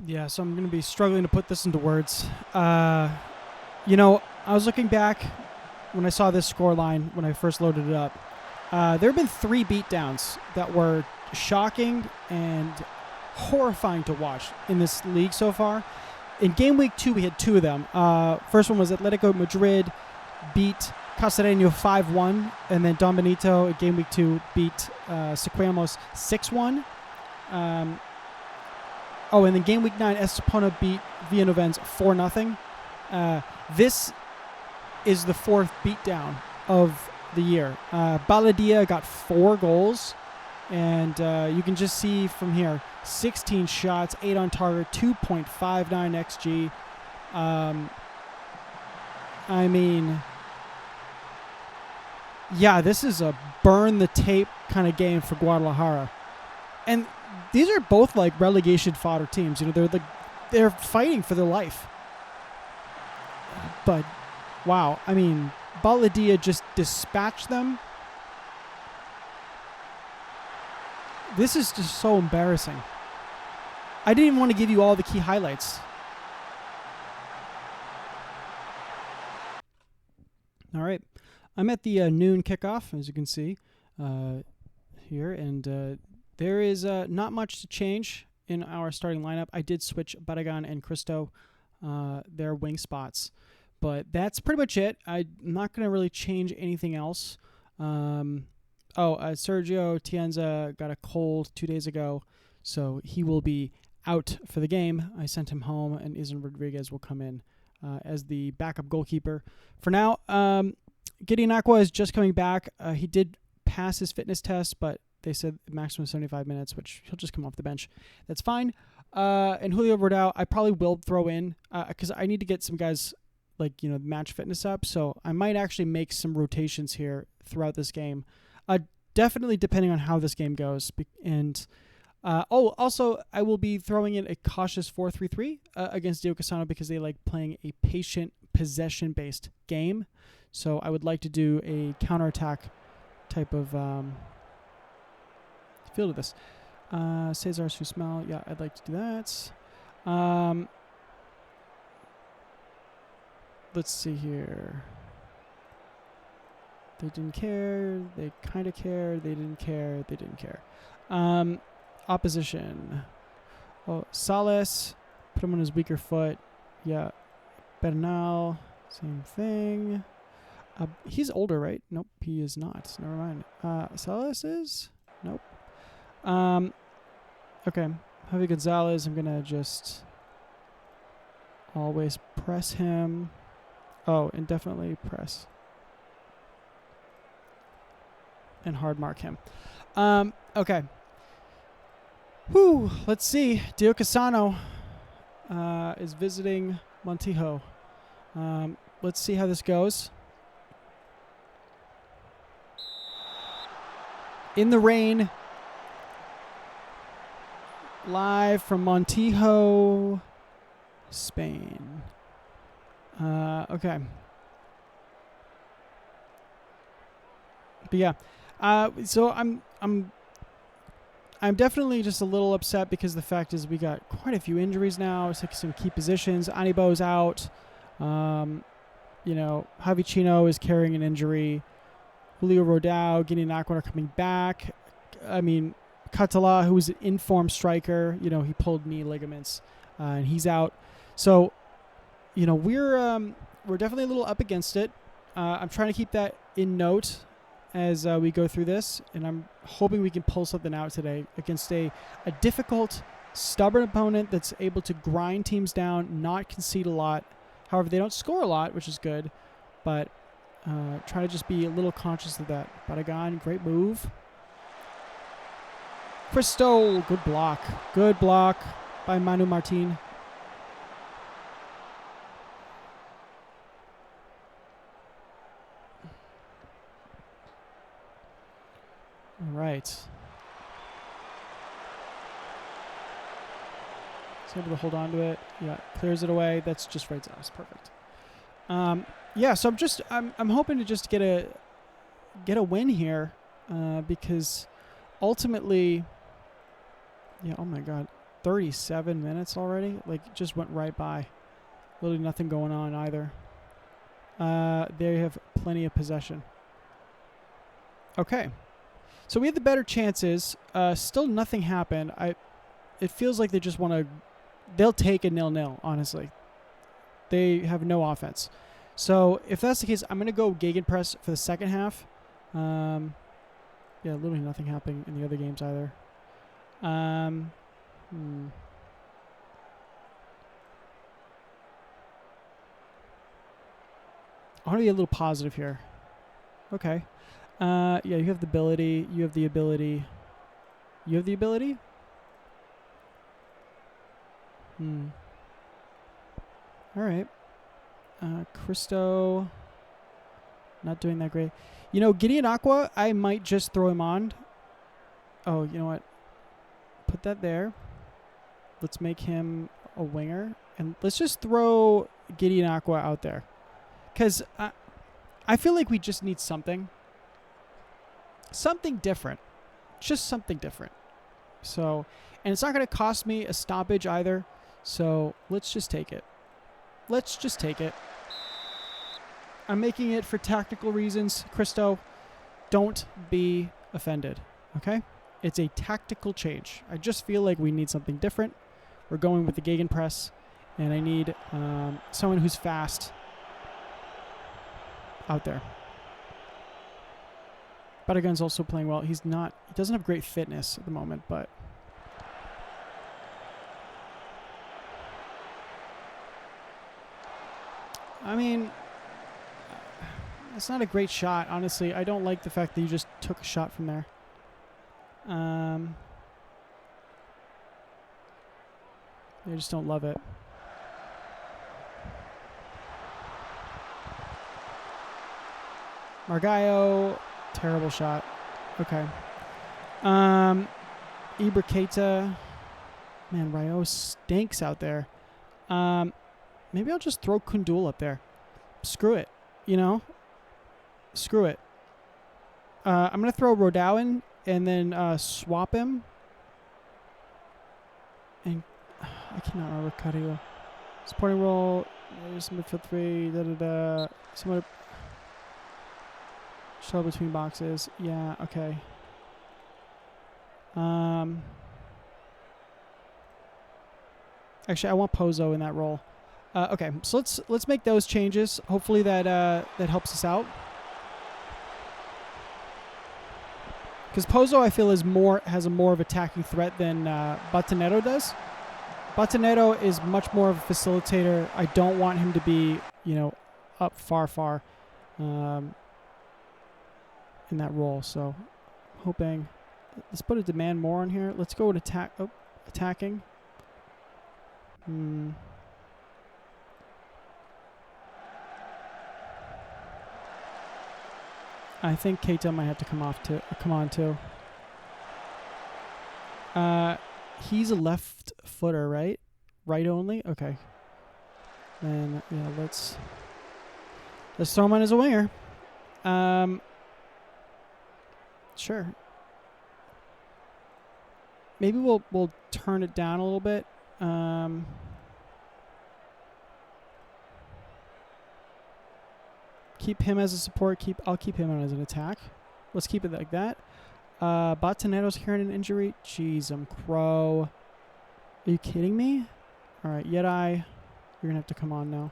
Yeah, so I'm going to be struggling to put this into words. I was looking back when I saw this score line when I first loaded it up. There have been 3 beatdowns that were shocking and horrifying to watch in this league so far. In game week 2, we had 2 of them. First one was Atletico Madrid beat Castellano 5-1, and then Don Benito in game week 2 beat Sequamos 6-1. And then game week 9, Estepona beat Villanovens 4-0. This is the 4th beatdown of the year. Baladia got 4 goals, and you can just see from here, 16 shots, 8 on target, 2.59 XG. This is a burn the tape kind of game for Guadalajara. And these are both like relegation fodder teams. They're fighting for their life. But wow, Baladia just dispatched them. This is just so embarrassing. I didn't even want to give you all the key highlights. All right. I'm at the noon kickoff, as you can see here, and there is not much to change in our starting lineup. I did switch Barragan and Cristo, their wing spots, but that's pretty much it. I'm not going to really change anything else. Sergio Tienza got a cold 2 days ago, so he will be out for the game. I sent him home, and Izan Rodriguez will come in as the backup goalkeeper. For now, Gideon Aqua is just coming back. He did pass his fitness test, but they said maximum 75 minutes, which he'll just come off the bench. That's fine. And Julio Rodao, I probably will throw in because I need to get some guys match fitness up. So I might actually make some rotations here throughout this game. Definitely depending on how this game goes. And also I will be throwing in a cautious 4-3-3 against Dio Casano because they like playing a patient possession-based game. So I would like to do a counterattack type of feel to this. Cesar Susmel, yeah, I'd like to do that. Let's see here. They didn't care. They kind of care. They didn't care. They didn't care. Opposition. Oh, Sales. Put him on his weaker foot. Yeah. Bernal. Same thing. He's older, right? Nope, he is not. Never mind. Sales is? Nope. Okay. Javi Gonzalez, I'm going to just always press him. Oh, and definitely press. And hard mark him. Okay. Whew. Let's see. Dio Casano is visiting Montijo. Let's see how this goes. In the rain. Live from Montijo, Spain. Okay. But yeah. So I'm definitely just a little upset because the fact is we got quite a few injuries now. It's like some key positions. Anibo's out. Javi Chino is carrying an injury. Julio Rodao, Gideon Aqua are coming back. Catala, who was an in-form striker, he pulled knee ligaments, and he's out. So, we're definitely a little up against it. I'm trying to keep that in note as we go through this, and I'm hoping we can pull something out today against a difficult, stubborn opponent that's able to grind teams down, not concede a lot. However, they don't score a lot, which is good, but try to just be a little conscious of that. Barragan, great move. Cristo, good block. Good block by Manu Martin. All right. He's able to hold on to it. Yeah, clears it away. That's just right. That's perfect. So I'm hoping to just get a win here because ultimately, yeah. Oh my God, 37 minutes already. Like, just went right by. Literally nothing going on either. They have plenty of possession. Okay. So we had the better chances. Still nothing happened. It feels like they just want to... They'll take a 0-0, honestly. They have no offense. So if that's the case, I'm going to go gegenpress for the second half. Yeah, literally nothing happening in the other games either. I want to be a little positive here. Okay. Yeah, you have the ability. You have the ability. You have the ability? All right. Christo. Not doing that great. You know, Gideon Aqua, I might just throw him on. Oh, you know what? Put that there. Let's make him a winger. And let's just throw Gideon Aqua out there. Because I feel like we just need something. Something different. Just something different. So, and it's not going to cost me a stoppage either. So, let's just take it. Let's just take it. I'm making it for tactical reasons. Christo, don't be offended. Okay? It's a tactical change. I just feel like we need something different. We're going with the gegenpress. And I need someone who's fast out there. Badagun's also playing well. He doesn't have great fitness at the moment, but... I mean, it's not a great shot, honestly. I don't like the fact that you just took a shot from there. I just don't love it. Margallo, terrible shot. Okay. Ibra Keita. Man, Rayo stinks out there. Maybe I'll just throw Kundul up there. Screw it. You know? Screw it. I'm going to throw Rodau in and then swap him. And I cannot remember Carrillo. Supporting role. There's midfield 3. Da-da-da. Someone... Shuttle between boxes. Yeah, okay. Actually, I want Pozo in that role. Okay, so let's make those changes. Hopefully that that helps us out. Because Pozo, I feel, has a more of attacking threat than Batonetto does. Batonetto is much more of a facilitator. I don't want him to be, up far. In that role, so hoping. Let's put a demand more on here. Let's go with attacking. I think Keita might have to come on too. He's a left footer, right? Right only? Okay. Then yeah, let's throw him on as a winger. Sure. Maybe we'll turn it down a little bit. Keep him as a support. I'll keep him on as an attack. Let's keep it like that. Batonetto's carrying an injury. Jeez, Crow. Are you kidding me? All right, Yedai, you're gonna have to come on now.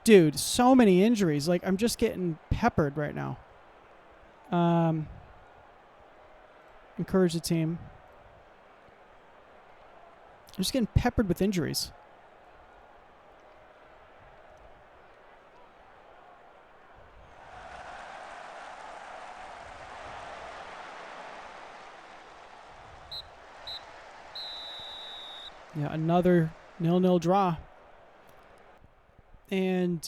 Dude, so many injuries. Like, I'm just getting peppered right now. Encourage the team. I'm just getting peppered with injuries. Yeah, another 0-0 draw. And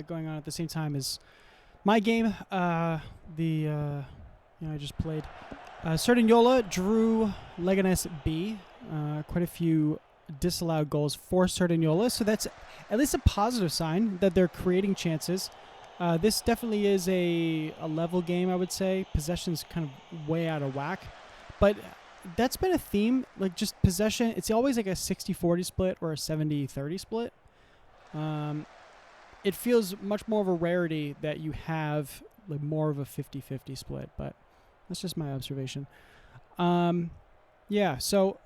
going on at the same time is my game. I just played. Cerdanyola drew Leganés B. Quite a few disallowed goals for Cerdanyola. So that's at least a positive sign that they're creating chances. This definitely is a level game, I would say. Possession's kind of way out of whack. But that's been a theme, like just possession. It's always like a 60-40 split or a 70-30 split. It feels much more of a rarity that you have like more of a 50-50 split, but that's just my observation. Yeah, so,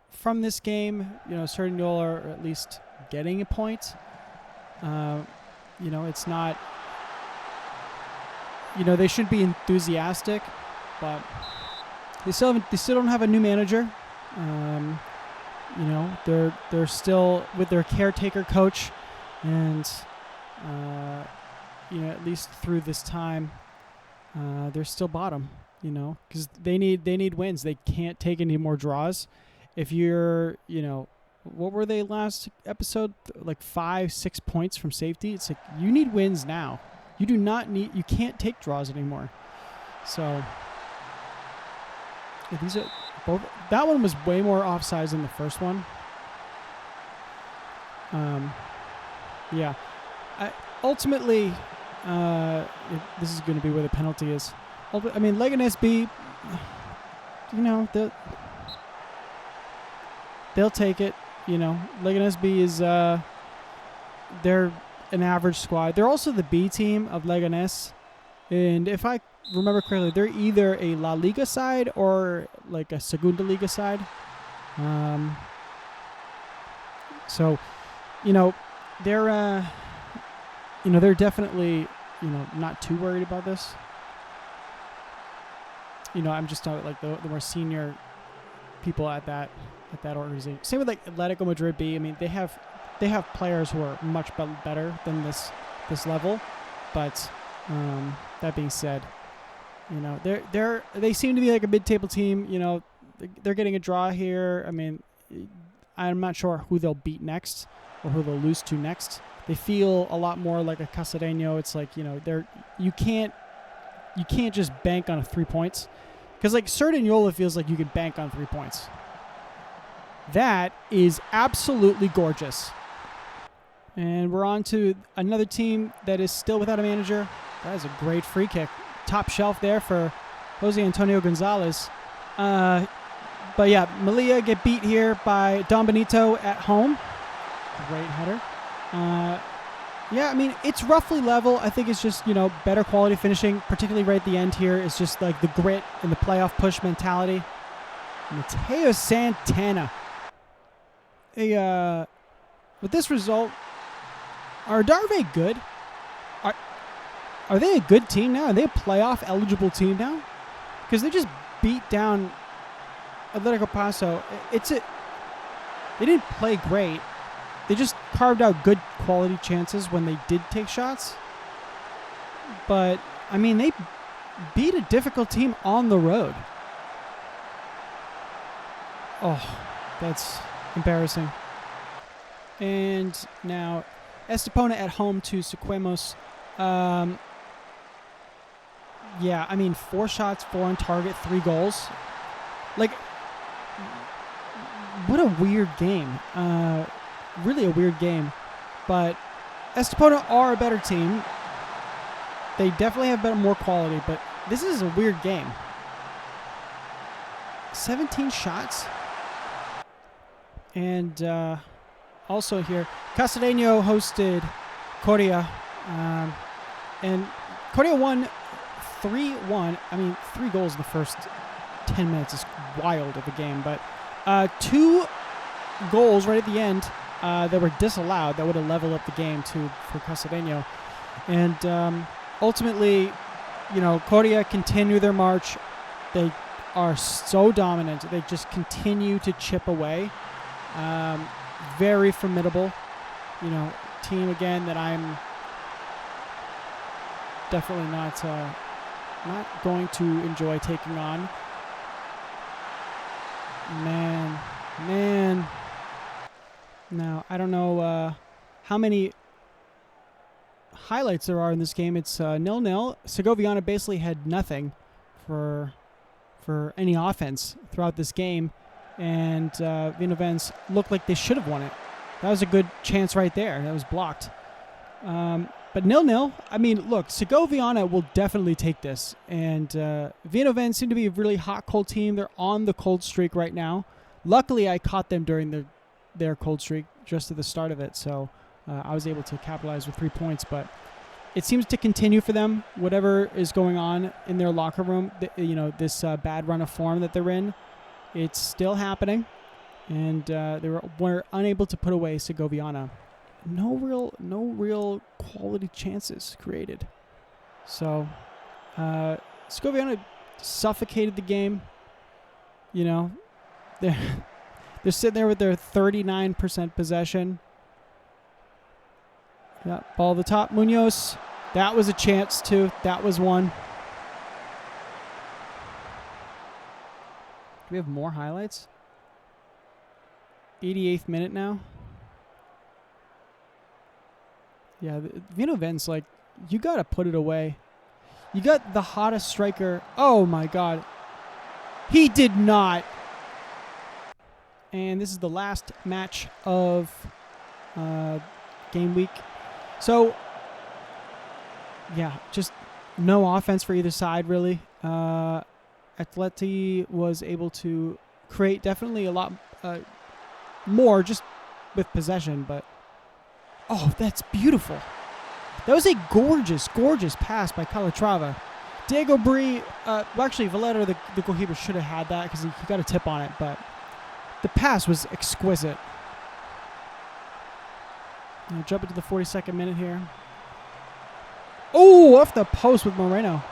from this game, Cerdanyola are at least getting a point. It's not, they should be enthusiastic, but they still don't have a new manager. They're still with their caretaker coach, and at least through this time, they're still bottom. Because they need wins. They can't take any more draws. If you're, what were they last episode? Like 5-6 points from safety. It's like you need wins now. You can't take draws anymore. So these are both. That one was way more offsides than the first one. Yeah. Ultimately, this is going to be where the penalty is. I mean, Leganés B, they'll take it. Leganés B is they're an average squad. They're also the B team of Leganés, and if I remember correctly, they're either a La Liga side or like a Segunda Liga side. So, they're definitely not too worried about this. I'm just talking like the more senior people at that organization. Same with like Atletico Madrid B. I mean, they have players who are much better than this level, but that being said, they seem to be like a mid-table team. They're getting a draw here. I mean, I'm not sure who they'll beat next or who they'll lose to next. They feel a lot more like a Cacereño. It's like you can't just bank on 3 points, because like Cerdanyola feels like you can bank on 3 points. That is absolutely gorgeous. And we're on to another team that is still without a manager. That is a great free kick. Top shelf there for Jose Antonio Gonzalez. But yeah, Melilla get beat here by Don Benito at home. Great header. Yeah, I mean, it's roughly level. I think it's just, better quality finishing, particularly right at the end here. It's just like the grit and the playoff push mentality. Mateo Santana. With this result, are Darve good? Are they a good team now? Are they a playoff eligible team now? Because they just beat down Atletico Paso. They didn't play great. They just carved out good quality chances when they did take shots. But, I mean, they beat a difficult team on the road. Oh, that's embarrassing. And now Estepona at home to Sequemos. Yeah, I mean, 4 shots, 4 on target, 3 goals. Like, what a weird game. Really a weird game. But Estepona are a better team. They definitely have more quality, but this is a weird game. 17 shots. And also here, Cacereño hosted Coria. And Coria won 3-1. I mean, 3 goals in the first 10 minutes is wild of a game. But 2 goals right at the end that were disallowed that would have leveled up the game for Cacereño. And ultimately, Coria continue their march. They are so dominant. They just continue to chip away. Very formidable, team again that I'm definitely not going to enjoy taking on. Man. Now, I don't know how many highlights there are in this game. It's 0-0. Segoviana basically had nothing for any offense throughout this game. And Vinnovens looked like they should have won it. That was a good chance right there. That was blocked. But 0-0. I mean, look, Segoviana will definitely take this. And Vinoven seem to be a really hot, cold team. They're on the cold streak right now. Luckily, I caught them during their cold streak just at the start of it. So I was able to capitalize with 3 points. But it seems to continue for them. Whatever is going on in their locker room, this bad run of form that they're in, it's still happening. And they were unable to put away Segoviana. No real quality chances created. So Segoviana suffocated the game. They're sitting there with their 39% possession. Yeah, ball at the top. Munoz. That was a chance too. That was one. Do we have more highlights? 88th minute now. Yeah, Vinoven's like, you got to put it away. You got the hottest striker. Oh, my God. He did not. And this is the last match of game week. So, yeah, just no offense for either side, really. Atleti was able to create definitely a lot more just with possession, but oh, that's beautiful. That was a gorgeous, gorgeous pass by Calatrava. Diego Brie, actually, Valero, the goalkeeper, should have had that because he got a tip on it, but the pass was exquisite. Jump into the 42nd minute here. Oh, off the post with Moreno.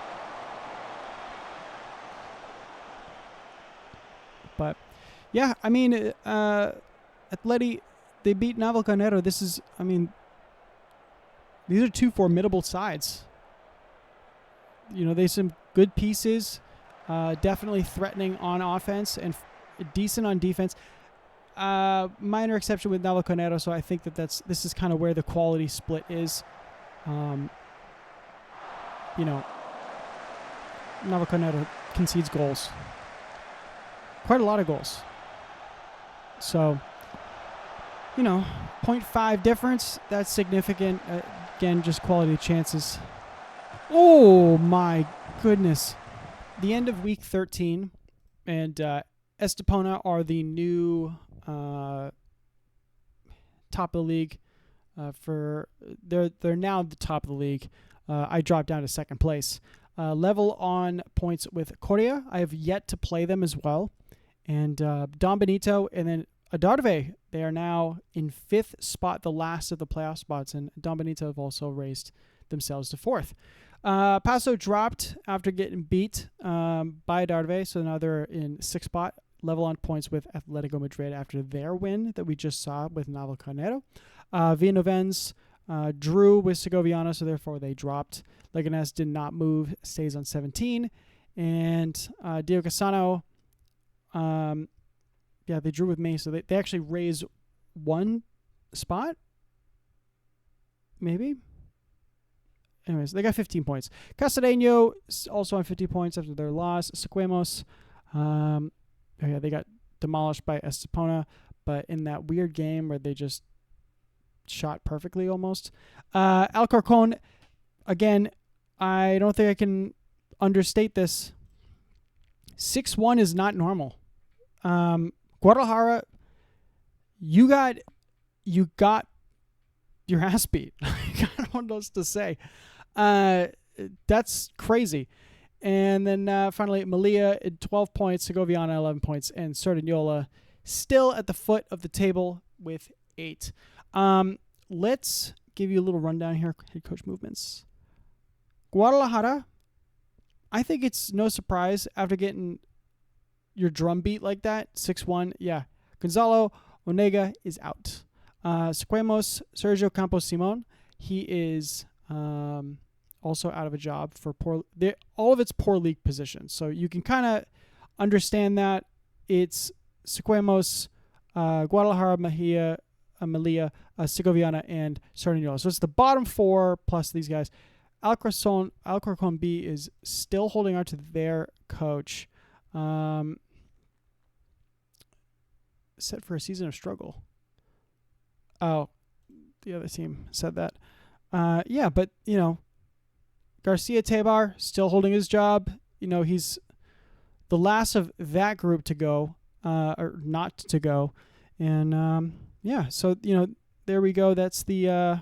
But, yeah, I mean, Atleti, they beat Navalcarnero. These are two formidable sides. They some good pieces, definitely threatening on offense and decent on defense. Minor exception with Navalcarnero, so I think this is kind of where the quality split is. Navalcarnero concedes goals. Quite a lot of goals. So, 0.5 difference, that's significant. Again, just quality chances. Oh, my goodness. The end of week 13, and Estepona are the new top of the league. They're now the top of the league. I dropped down to second place. Level on points with Coria. I have yet to play them as well. And Don Benito and then Adarve, they are now in 5th spot, the last of the playoff spots. And Don Benito have also raised themselves to 4th. Paso dropped after getting beat by Adarve, so now they're in 6th spot. Level on points with Atletico Madrid after their win that we just saw with Navalcarnero. Villanovens drew with Segoviana, so therefore they dropped. Leganés did not move, stays on 17. And Diego Casano, they drew with me, so they actually raised 1 spot, maybe? Anyways, they got 15 points. Castellano also on 50 points after their loss. Sequemos, they got demolished by Estepona, but in that weird game where they just shot perfectly almost. Alcorcon, again, I don't think I can understate this. 6-1 is not normal. Guadalajara, you got your ass beat. I don't know what else to say. That's crazy. And then finally, Malia at 12 points, Segoviana 11 points, and Cerdanyola still at the foot of the table with 8. Let's give you a little rundown here, head coach movements. Guadalajara, I think it's no surprise after getting your drum beat like that, 6-1. Yeah, Gonzalo Onega is out. Sequemos, Sergio Campos Simon, he is also out of a job for all of its poor league positions. So you can kind of understand that. It's Sequemos, Guadalajara, Malia, Segoviana, and Sardiñola. So it's the bottom 4 plus these guys. Alcorcon B is still holding on to their coach. Set for a season of struggle. Oh, the other team said that. Yeah, but Garcia Tebar still holding his job. He's the last of that group to go, or not to go, and yeah. So there we go. That's the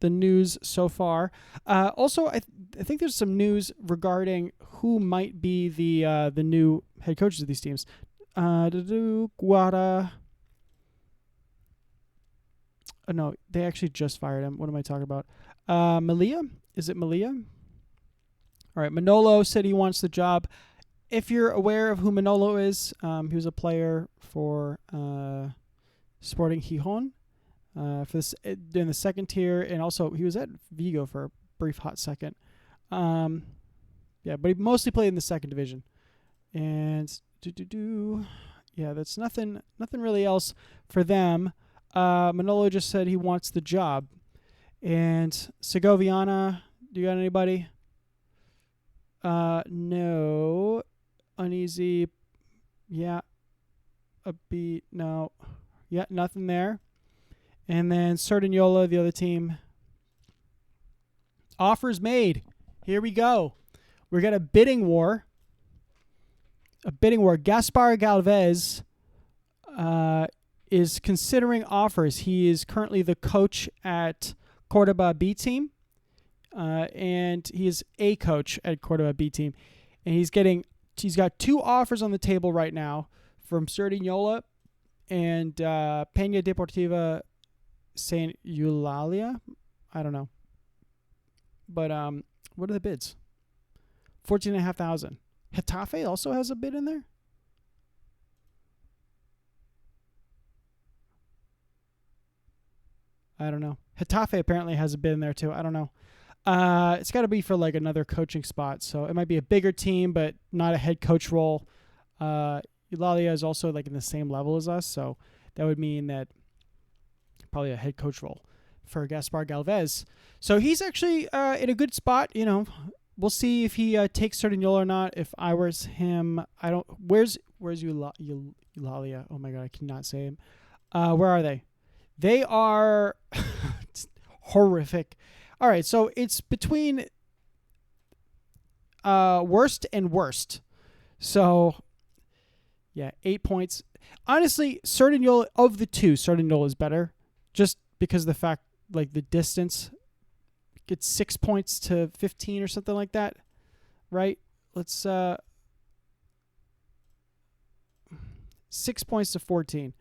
news so far. Also, I think there's some news regarding who might be the new head coaches of these teams. Guada. Oh, no, they actually just fired him. What am I talking about? Malia? Is it Malia? All right, Manolo said he wants the job. If you're aware of who Manolo is, he was a player for Sporting Gijón for this in the second tier, and also he was at Vigo for a brief hot second. Yeah, but he mostly played in the second division. And yeah, that's nothing really else for them. Manolo just said he wants the job. And Segoviana, do you got anybody? No. Uneasy. Yeah. Upbeat. No. Yeah, nothing there. And then Cerdanyola, the other team. Offers made. Here we go. We got a bidding war. Gaspar Galvez is considering offers. He is currently the coach at Cordoba B team, and he is a coach at Cordoba B team, and he's got 2 offers on the table right now from Cerdanyola and Peña Deportiva Saint Eulalia. I don't know, but what are the bids? 14,500. Getafe also has a bid in there. I don't know. Getafe apparently has a bid in there too. I don't know. It's got to be for like another coaching spot, so it might be a bigger team, but not a head coach role. Eulalia is also like in the same level as us, so that would mean that probably a head coach role for Gaspar Galvez. So he's actually in a good spot. We'll see if he takes Cerdanyola or not. If I was him, I don't. Where's Eulalia? Oh my god, I cannot say him. Where are they? They are horrific. All right, so it's between worst and worst. So yeah, 8 points. Honestly, Cerdanyola of the 2, Cerdanyola is better, just because of the fact like the distance. It's 6 points to 15 or something like that, right? Let's 6 points to 14.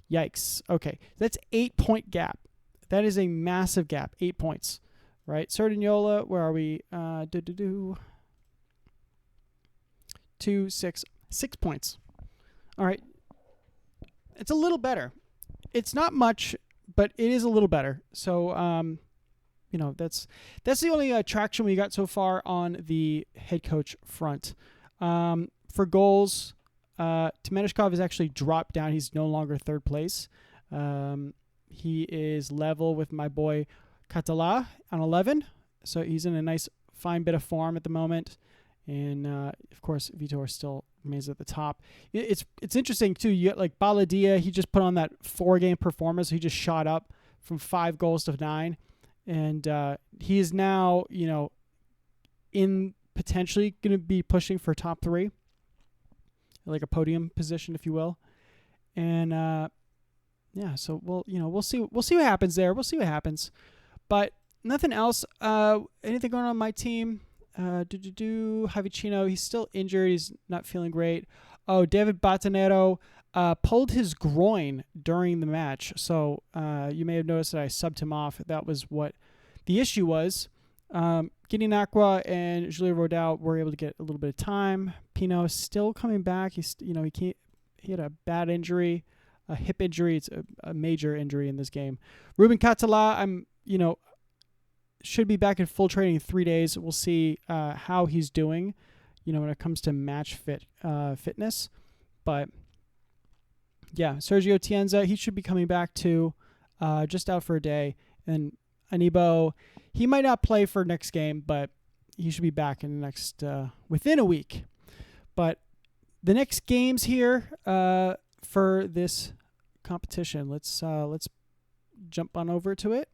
Yikes. Okay, that's 8-point gap. That is a massive gap. 8 points, right? Cerdanyola, where are we? 2, 6 points. All right, it's a little better. It's not much, but it is a little better. So that's the only traction we got so far on the head coach front. For goals, Temeneshkov has actually dropped down. He's no longer third place. He is level with my boy Catala on 11. So he's in a nice, fine bit of form at the moment. And, of course, Vitor still remains at the top. It's interesting, too. You get, like, Baladia. He just put on that 4-game performance. He just shot up from 5 goals to 9. And he is now, in potentially going to be pushing for top 3, like a podium position, if you will. And yeah, so we'll see what happens there. We'll see what happens, but nothing else. Anything going on my team? Javicino, he's still injured. He's not feeling great. Oh, David Batanero pulled his groin during the match. So you may have noticed that I subbed him off. That was what the issue was. Gideon Aqua and Julio Rodal were able to get a little bit of time. Pino is still coming back. He had a bad injury, a hip injury. It's a major injury in this game. Ruben Catala, should be back in full training in 3 days. We'll see how he's doing, when it comes to match fitness. But yeah, Sergio Tienza, he should be coming back too, just out for a day. And Anibo, he might not play for next game, but he should be back in the next within a week. But the next games here for this competition, let's jump on over to it.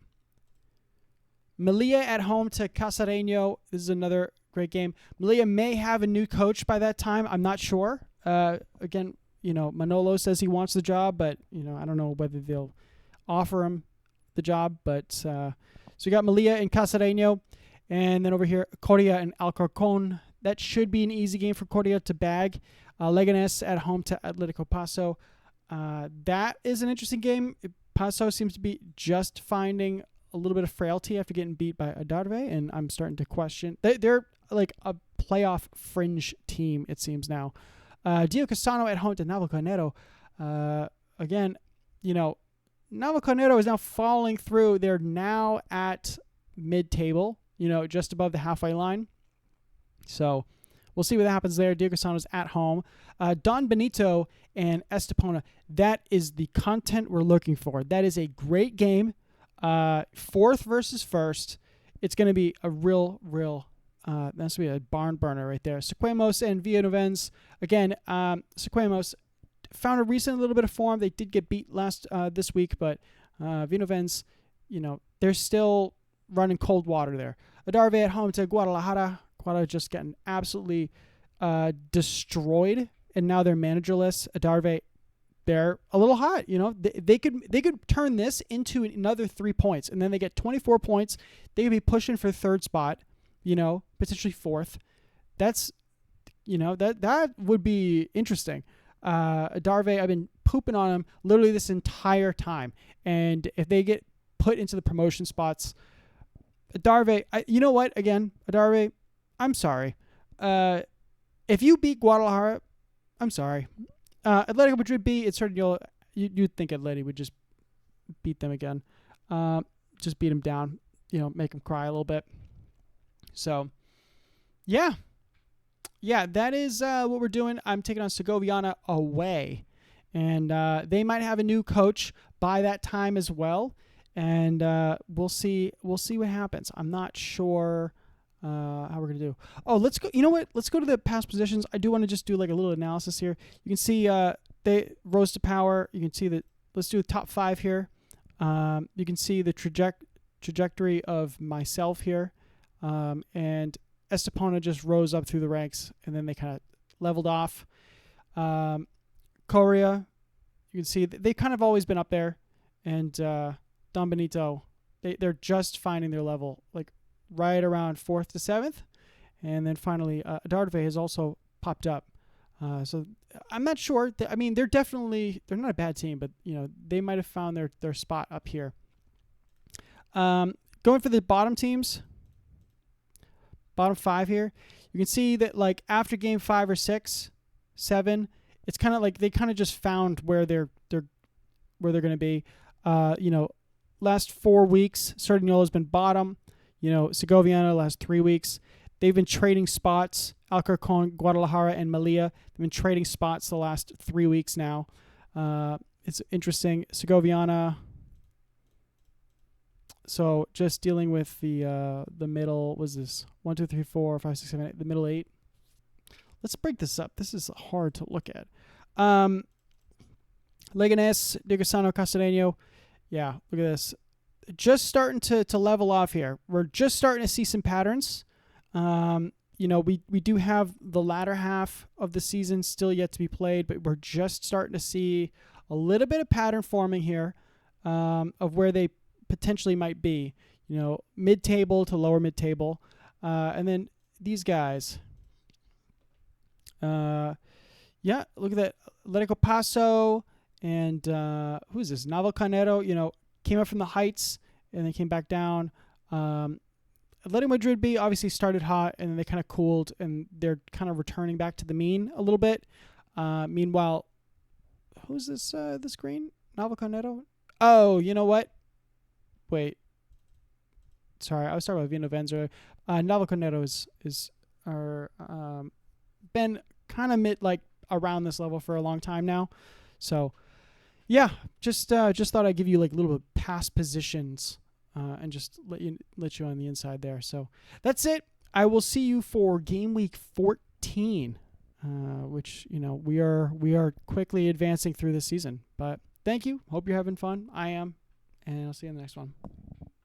Melilla at home to Casareño. This is another great game. Melilla may have a new coach by that time. I'm not sure. Again, Manolo says he wants the job, but, I don't know whether they'll offer him the job. But so you got Melilla and Casareño. And then over here, Coria and Alcorcon. That should be an easy game for Coria to bag. Leganés at home to Atletico Paso. That is an interesting game. Paso seems to be just finding a little bit of frailty after getting beat by Adarve, and I'm starting to question. They're like a playoff fringe team, it seems now. Dio Castano at home to Navalcarnero. Again, Navalcarnero is now falling through. They're now at mid-table, just above the halfway line. So we'll see what happens there. Dio Castano's at home. Don Benito and Estepona. That is the content we're looking for. That is a great game. Fourth versus first. It's going to be a real, that's going to be a barn burner right there. Sequemos and Villanovens. Again, Sequemos found a recent little bit of form. They did get beat this week, but Villanovens, they're still running cold water there. Adarve at home to Guadalajara. Guadalajara just getting absolutely destroyed, and now they're managerless. Adarve, they're a little hot. They could turn this into another 3 points, and then they get 24 points. They could be pushing for third spot, potentially fourth. That's, that would be interesting. Adarve, I've been pooping on them literally this entire time, and if they get put into the promotion spots, Adarve, you know what? Again, Adarve, I'm sorry. If you beat Guadalajara, I'm sorry. Atletico Madrid B, it's certain you'd think Atleti would just beat them again. Just beat them down, make them cry a little bit. So, yeah, that is what we're doing. I'm taking on Segoviana away, and they might have a new coach by that time as well. And we'll see what happens. I'm not sure how we're gonna do. Oh, let's go. You know what? Let's go to the past positions. I do want to just do like a little analysis here. You can see they rose to power. You can see that. Let's do the top 5 here. You can see the trajectory of myself here, and Estepona just rose up through the ranks, and then they kind of leveled off. Coria, you can see they've kind of always been up there, and Don Benito, they're just finding their level, like right around 4th to 7th. And then finally, Adarve has also popped up. So I'm not sure. They're not a bad team, but, they might have found their spot up here. Going for the bottom teams, bottom 5 here, you can see that like after game 5 or 6, 7, it's kind of like they kind of just found where they're going to be. Last 4 weeks, Sardignola's been bottom. Segoviana last 3 weeks. They've been trading spots. Alcorcon, Guadalajara, and Melilla. They've been trading spots the last 3 weeks now. It's interesting. Segoviana. So just dealing with the middle. Was this 1, 2, 3, 4, 5, 6, 7, 8? The middle 8. Let's break this up. This is hard to look at. Leganés, Dio Castano, Castellano. Yeah, look at this. Just starting to level off here. We're just starting to see some patterns. We do have the latter half of the season still yet to be played, but we're just starting to see a little bit of pattern forming here of where they potentially might be. Mid-table to lower mid-table. And then these guys. Look at that. Atletico Paso and who is this? Navalcarnero, came up from the heights and then came back down. Atletico Madrid B obviously started hot and then they kind of cooled and they're kind of returning back to the mean a little bit. Meanwhile, who's this green? Navalcarnero? Oh, you know what? Wait. Sorry, I was talking about Villanovens. Navalcarnero is been kind of around this level for a long time now. So, yeah, just thought I'd give you like a little bit of past positions and just let you on the inside there. So that's it. I will see you for game week 14, which we are quickly advancing through this season. But thank you. Hope you're having fun. I am, and I'll see you in the next one.